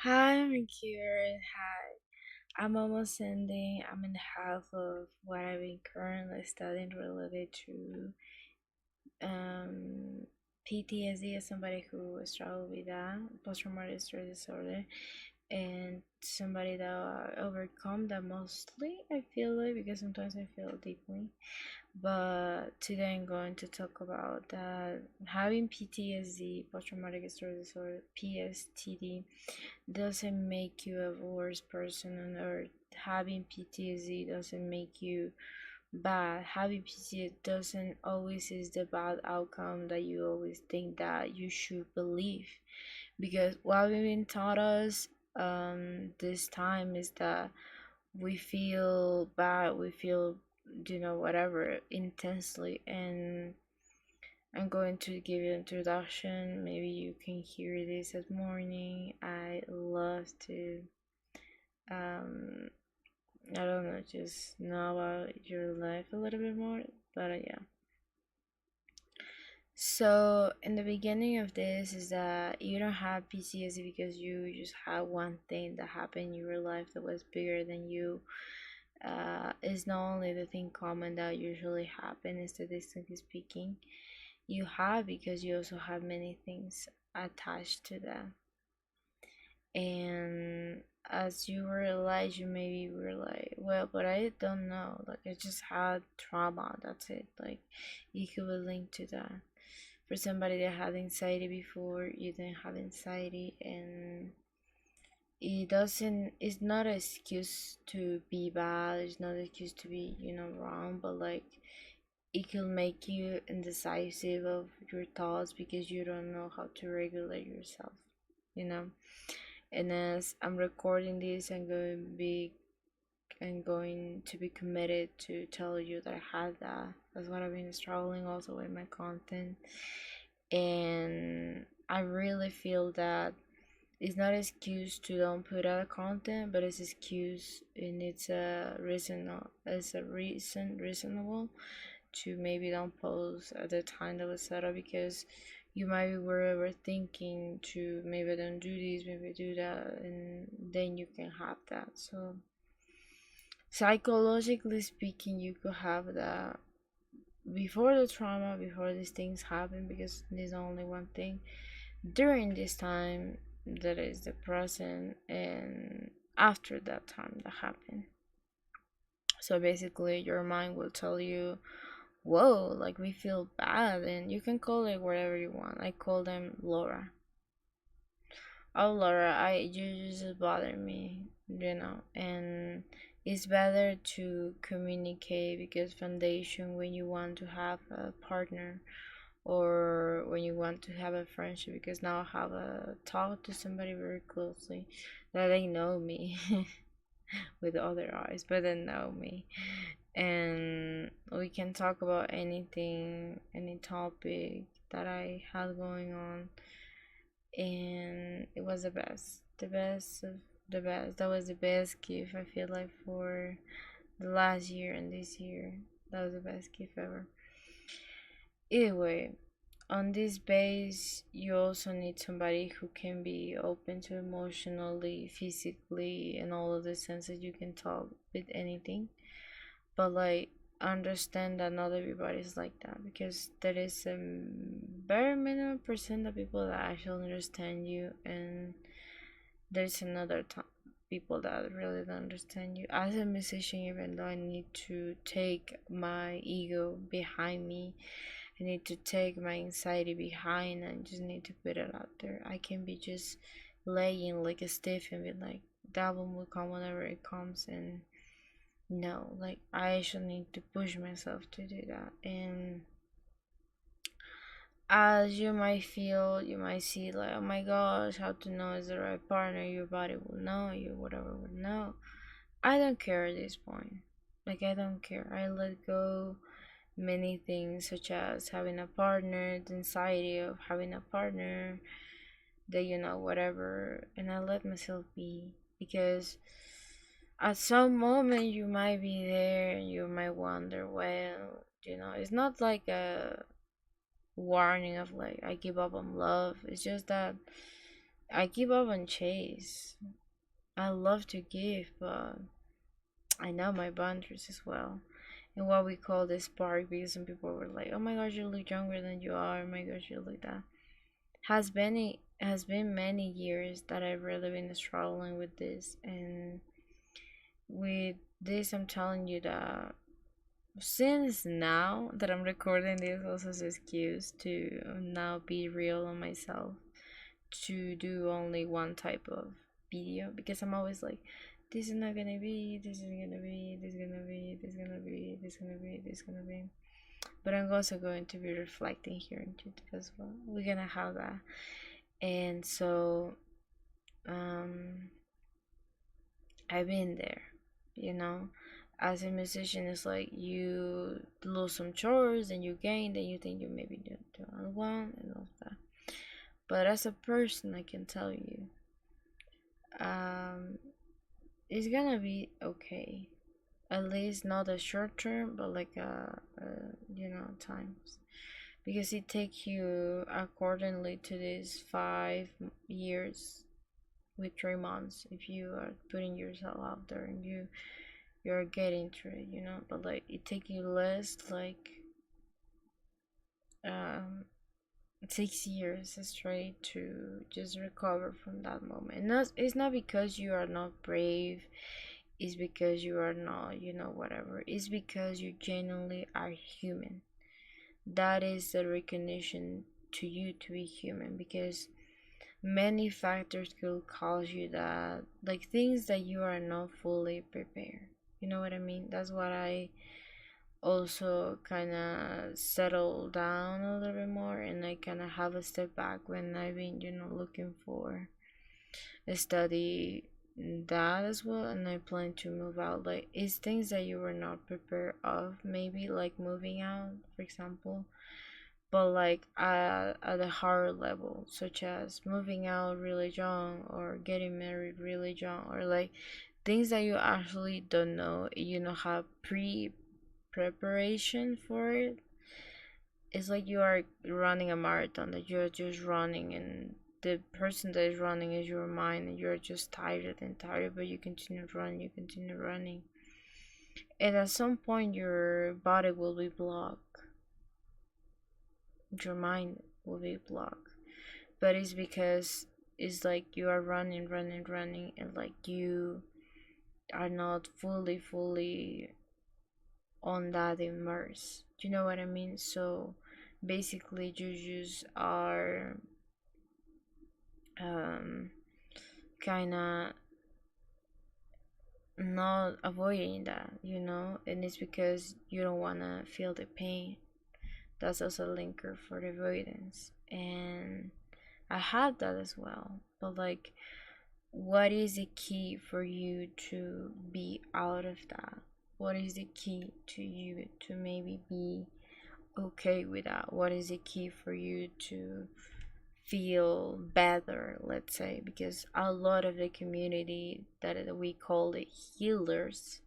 Hi, Monkyvers. Hi. I'm almost ending. I'm in half of what I've been currently studying related to um, PTSD as somebody who struggled with that, post-traumatic stress disorder, and somebody that overcome that mostly, I feel like, because sometimes I feel deeply. But today I'm going to talk about that having PTSD, post-traumatic stress disorder, PSTD, doesn't make you a worse person on earth. Having PTSD doesn't make you bad. Having PTSD doesn't always is the bad outcome that you always think that you should believe. Because what we've been taught us this time is that we feel bad, we feel whatever intensely, and I'm going to give you an introduction. Maybe you can hear this at morning. I love to um I don't know, just know about your life a little bit more. But yeah. So in the beginning of this is that you don't have PTSD because you just had one thing that happened in your life that was bigger than you. Is not only the thing common that usually happen, statistically speaking, you have, because you also have many things attached to that. And as you realize, you maybe were like, well, but I don't know, like I just had trauma, that's it. Like you could be linked to that. For somebody that had anxiety before, you didn't have anxiety, and it's not an excuse to be bad, it's not an excuse to be wrong, but like it can make you indecisive of your thoughts because you don't know how to regulate yourself, you know. And as I'm recording this, I'm going to be committed to tell you that I had that. That's what I've been struggling also with my content. And I really feel that it's not an excuse to don't put out content, but it's excuse, and it's a reasonable to maybe don't post at the time that was set up, because you might be wherever thinking to maybe don't do this, maybe do that, and then you can have that. So psychologically speaking, you could have that before the trauma, before these things happen, because there's only one thing during this time, that is the present, and after that time that happened. So basically your mind will tell you, whoa, like we feel bad, and you can call it whatever you want. I call them Laura. Oh, Laura, you just bother me. And it's better to communicate, because foundation, when you want to have a partner or when you want to have a friendship, because now I have a talk to somebody very closely that they know me with other eyes, but they know me, and we can talk about anything, any topic that I had going on, and it was the best of the best. That was the best gift, I feel like, for the last year and this year. That was the best gift ever. Either way, on this base, you also need somebody who can be open to emotionally, physically, and all of the senses. You can talk with anything, but like understand that not everybody is like that, because there is a very minimum percent of people that actually understand you, and there's another people that really don't understand you. As a musician, even though I need to take my ego behind me, I need to take my anxiety behind, and just need to put it out there. I can be just laying like a stiff and be like, that one will come whenever it comes, and no, like I actually need to push myself to do that. And as you might feel, you might see like, oh my gosh, how to know is the right partner, your body will know, you whatever will know. I don't care at this point. Like I don't care. I let go many things, such as having a partner, the anxiety of having a partner, the whatever, and I let myself be, because at some moment you might be there and you might wonder, well, it's not like a warning of like I give up on love. It's just that I give up on chase. I love to give, but I know my boundaries as well. And what we call the spark, because some people were like, "Oh my gosh, you look younger than you are. Oh my gosh, you look that." Has been many years that I've really been struggling with this, and with this, I'm telling you that since now that I'm recording this, also as an excuse to now be real on myself, to do only one type of video, because I'm always like, this is not gonna be, this is gonna be, this is gonna be, this is gonna be, this is gonna be, this is gonna be. But I'm also going to be reflecting here in YouTube as well. We're gonna have that. And so um I've been there, you know. As a musician, it's like you lose some chores and you gain, then you think you maybe do another one and all that. But as a person, I can tell you, um, it's gonna be okay. At least not a short term, but like times, because it takes you accordingly to these 5 years with 3 months if you are putting yourself out there and you're getting through it, but like it takes you less like um 6 years straight to just recover from that moment. And it's not because you are not brave, it's because you are not, whatever. It's because you genuinely are human. That is the recognition to you to be human, because many factors could cause you that, like things that you are not fully prepared. You know what I mean? That's what I also kind of settle down a little bit more, and I kind of have a step back when I've been, looking for a study that as well. And I plan to move out. Like, it's things that you were not prepared of, maybe like moving out, for example, but like at a higher level, such as moving out really young or getting married really young, or like things that you actually don't know, have preparation for it. It's like you are running a marathon that you're just running, and the person that is running is your mind, and you're just tired and tired, but you continue running, and at some point your body will be blocked, your mind will be blocked. But it's because it's like you are running, running, running, and like you are not fully on that immerse. Do you know what I mean? So basically, you just are um, kind of not avoiding that, and it's because you don't want to feel the pain. That's also a linker for the avoidance. And I had that as well. But like, what is the key for you to be out of that? What is the key to you to maybe be okay with that? What is the key for you to feel better, let's say? Because a lot of the community that we call the healers,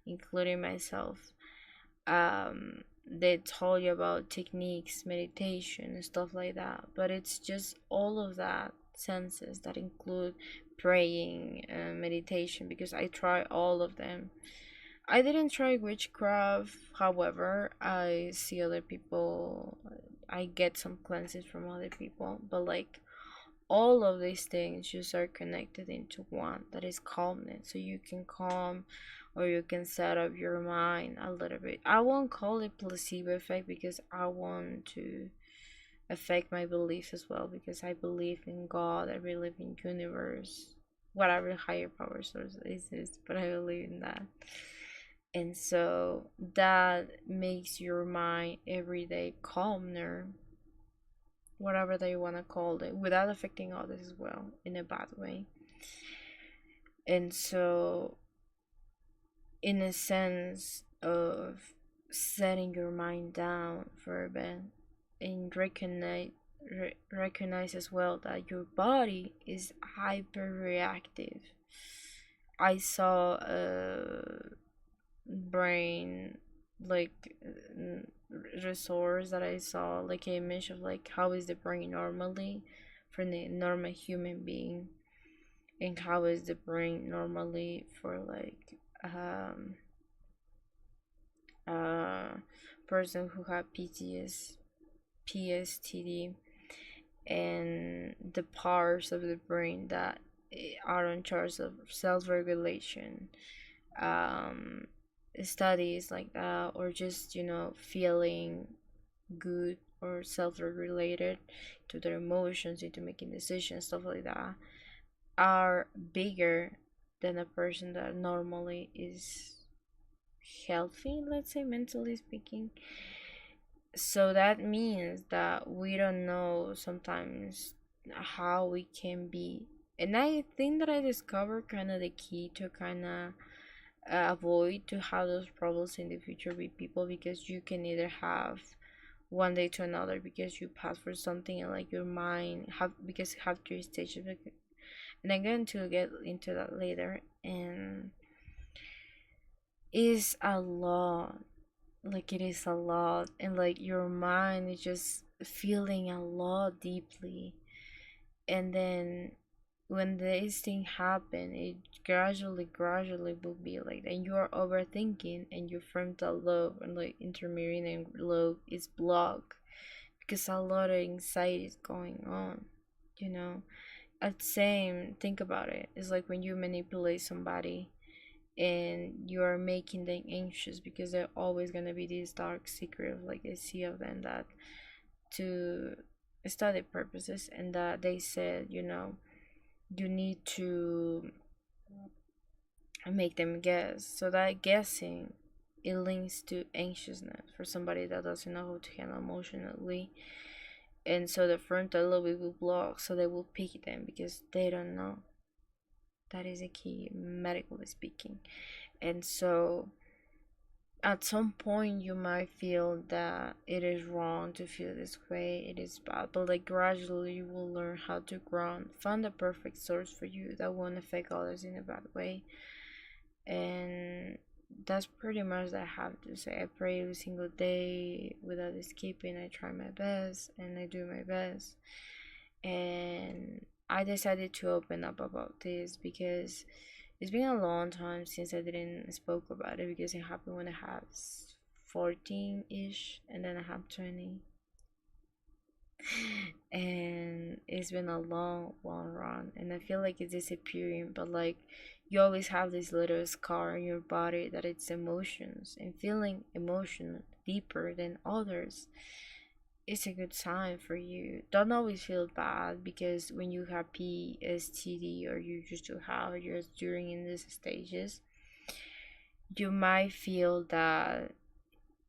including myself, they told you about techniques, meditation, and stuff like that, but it's just all of that senses that include praying and meditation, because I try all of them. I didn't try witchcraft, however, I see other people, I get some cleanses from other people, but like all of these things just are connected into one, that is calmness. So you can calm, or you can set up your mind a little bit. I won't call it placebo effect, because I want to affect my beliefs as well, because I believe in God, I believe in universe, whatever higher power source is, but I believe in that. And so that makes your mind every day calmer, whatever that you want to call it, without affecting others as well in a bad way. And so, in a sense of setting your mind down for a bit, and recognize as well that your body is hyper reactive. I saw a brain, like, resource that I saw, like an image of like how is the brain normally, from the normal human being, and how is the brain normally for like a person who have PTSD, and the parts of the brain that are in charge of self-regulation, um, studies like that, or just feeling good or self-regulated to their emotions, into making decisions, stuff like that, are bigger than a person that normally is healthy, let's say, mentally speaking. So that means that we don't know sometimes how we can be. And I think that I discovered kind of the key to kind of avoid to have those problems in the future with people, because you can either have one day to another, because you pass for something and like your mind have, because you have three stages, and I'm going to get into that later. And it's a lot, like it is a lot, and like your mind is just feeling a lot deeply. And then when this thing happen, it gradually will be like, and you are overthinking, and your frontal lobe and like intermediate lobe is blocked, because a lot of anxiety is going on, you know. At the same, think about it, it's like when you manipulate somebody and you are making them anxious, because they're always gonna be this dark secret of like, I see of them that to study purposes, and that they said, you need to make them guess. So that guessing, it links to anxiousness for somebody that doesn't know how to handle emotionally. And so the frontal lobe will block, so they will pick them because they don't know. That is a key, medically speaking. And so at some point you might feel that it is wrong to feel this way, it is bad, but like gradually you will learn how to ground, find the perfect source for you that won't affect others in a bad way. And that's pretty much that I have to say. I pray every single day without escaping. I try my best and I do my best. And I decided to open up about this because it's been a long time since I didn't spoke about it, because it happened when I had 14-ish, and then I had 20. And it's been a long run, and I feel like it's disappearing, but like you always have this little scar in your body that it's emotions, and feeling emotion deeper than others, it's a good sign for you. Don't always feel bad, because when you have PTSD, or you used to have it, you're during in these stages, you might feel that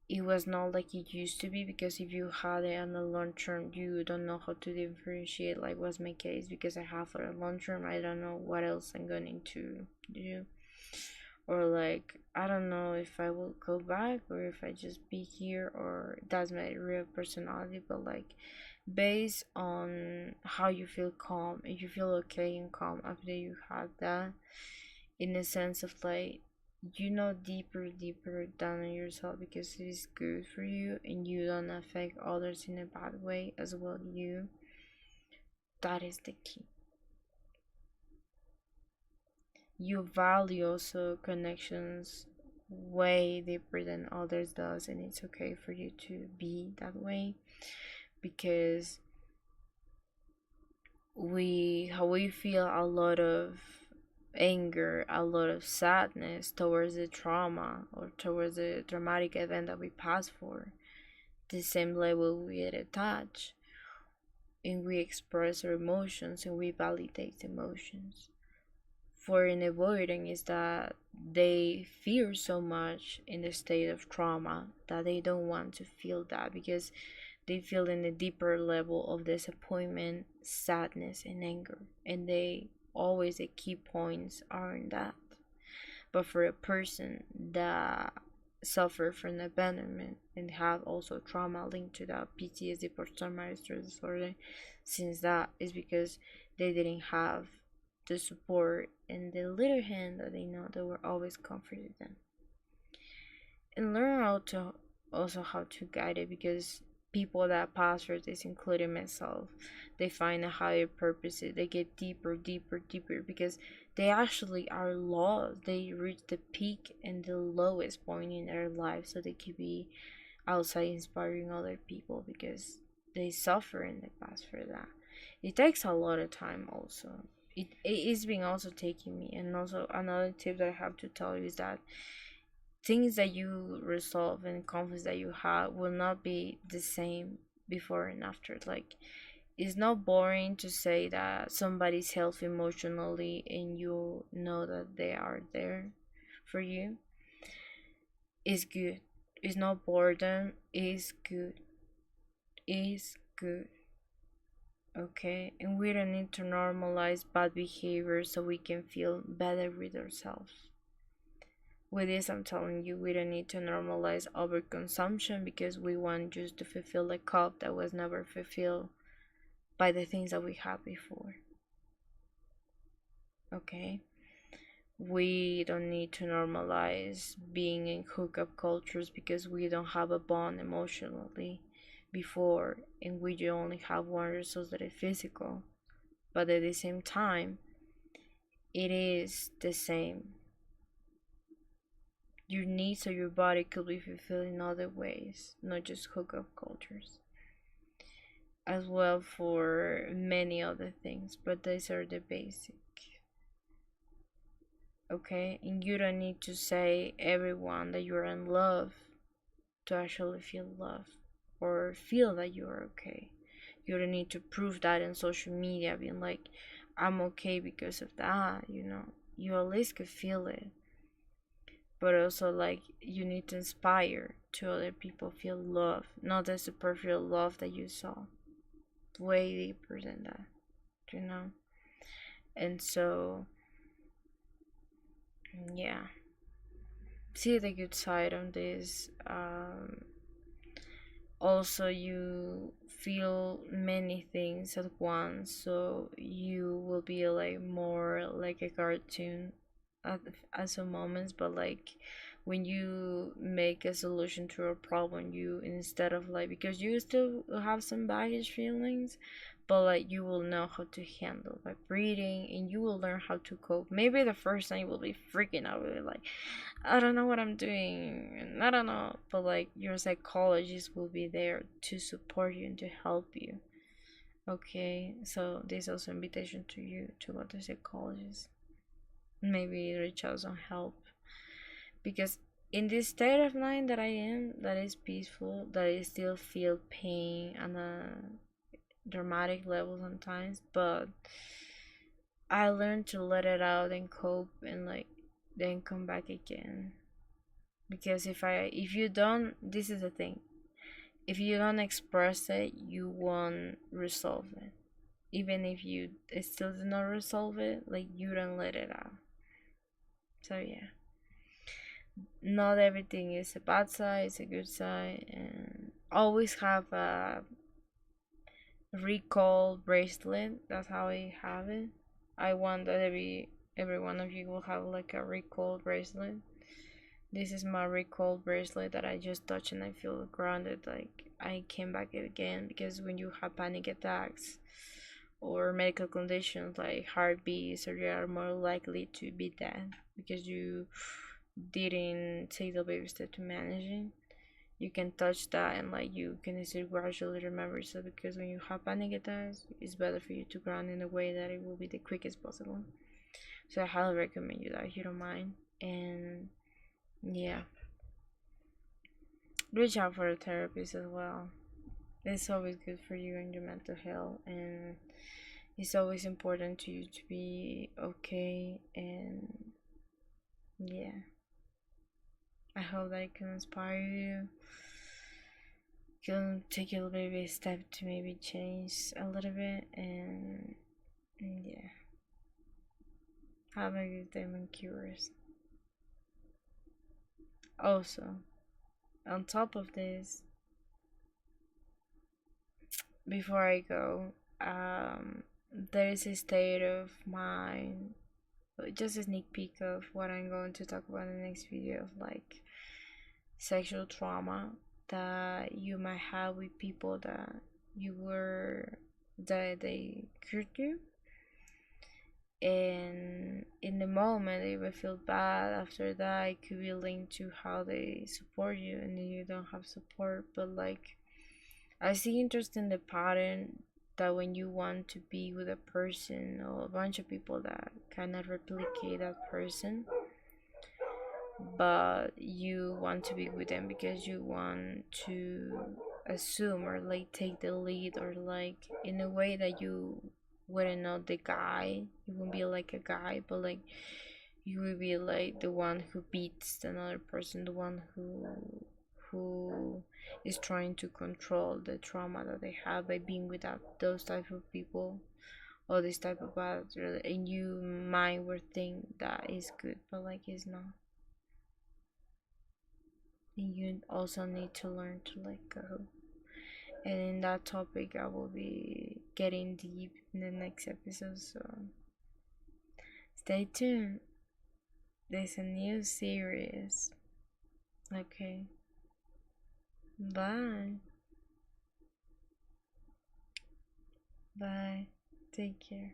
it was not like it used to be, because if you had it on the long term, you don't know how to differentiate, like was my case, because I have for a long term, I don't know what else I'm going to do, or like I don't know if I will go back, or if I just be here, or that's my real personality. But like based on how you feel calm, if you feel okay and calm after you had that, in the sense of like, deeper down on yourself, because it is good for you and you don't affect others in a bad way as well, that is the key. You value also connections way deeper than others does, and it's okay for you to be that way, because we feel a lot of anger, a lot of sadness towards the trauma or towards the traumatic event that we pass for. The same level we attach, and we express our emotions and we validate emotions. For an avoiding is that they fear so much in the state of trauma that they don't want to feel that, because they feel in a deeper level of disappointment, sadness, and anger, and they always the key points are in that. But for a person that suffer from abandonment and have also trauma linked to that, PTSD, post-traumatic stress disorder, since that is because they didn't have the support and the little hand that they know that were always comforting them. And learn how to also how to guide it, because people that pass through this, including myself, they find a higher purpose. They get deeper, deeper, deeper, because they actually are lost. They reach the peak and the lowest point in their life, so they can be outside inspiring other people, because they suffer in the past for that. It takes a lot of time also. It is been also taking me. And also another tip that I have to tell you is that things that you resolve and conflicts that you have will not be the same before and after. Like, it's not boring to say that somebody's healthy emotionally and you know that they are there for you. It's good. It's not boredom. It's good. It's good. Okay? And we don't need to normalize bad behavior so we can feel better with ourselves. With this, I'm telling you, we don't need to normalize overconsumption because we want just to fulfill a cup that was never fulfilled by the things that we had before. Okay? We don't need to normalize being in hookup cultures because we don't have a bond emotionally before, and we only have one resource that is physical. But at the same time, it is the same. Your needs of your body could be fulfilled in other ways, not just hookup cultures, as well for many other things, but these are the basic. Okay, and you don't need to say everyone that you're in love to actually feel love or feel that you're okay. You don't need to prove that in social media, being like, I'm okay because of that, you at least could feel it. But also, like, you need to inspire to other people feel love, not the superficial love that you saw, way deeper than that, you know. And so, yeah, see the good side on this. Also, you feel many things at once, so you will be like more like a cartoon at some moments. But like, when you make a solution to a problem, you, instead of like, because you still have some baggage feelings, but like, you will know how to handle by breathing, and you will learn how to cope. Maybe the first time you will be freaking out, really, like, I don't know what I'm doing, I don't know, but like, your psychologist will be there to support you and to help you. Okay, so this is also invitation to you to go to psychologist. Maybe reach out some help, because in this state of mind that I am, that is peaceful, that I still feel pain on a dramatic level sometimes, but I learned to let it out and cope, and like, then come back again. Because if you don't, this is the thing, if you don't express it, you won't resolve it. Even if you still do not resolve it, like, you don't let it out. So yeah, not everything is a bad side, it's a good side. And always have a recall bracelet. That's how I have it. I want that every one of you will have like a recall bracelet. This is my recall bracelet that I just touch and I feel grounded, like I came back again. Because when you have panic attacks or medical conditions like heartbeats, or you are more likely to be dead because you didn't take the baby step to manage it. You can touch that and like, you can still gradually remember. So because when you have panic attacks, it's better for you to ground in a way that it will be the quickest possible. So I highly recommend you that if you don't mind. And yeah, reach out for a therapist as well. It's always good for you and your mental health, and it's always important to you to be okay. And yeah, I hope that it can inspire you, can take a baby step to maybe change a little bit. And yeah, have a good day, Monkyvers. Also, on top of this, before I go, there is a state of mind, just a sneak peek of what I'm going to talk about in the next video, of like sexual trauma that you might have with people that they hurt you, and in the moment they will feel bad. After that, it could be linked to how they support you, and then you don't have support. But like, I see interest in the pattern that when you want to be with a person or a bunch of people that cannot replicate that person, but you want to be with them because you want to assume or like take the lead, or like in a way that you wouldn't know the guy, you won't be like a guy, but like you will be like the one who beats another person, the one who is trying to control the trauma that they have by being without those type of people or this type of bad, and you might would think that is good, but like it's not. And you also need to learn to let go. And in that topic, I will be getting deep in the next episode, so stay tuned. There's a new series. Okay, bye. Bye. Take care.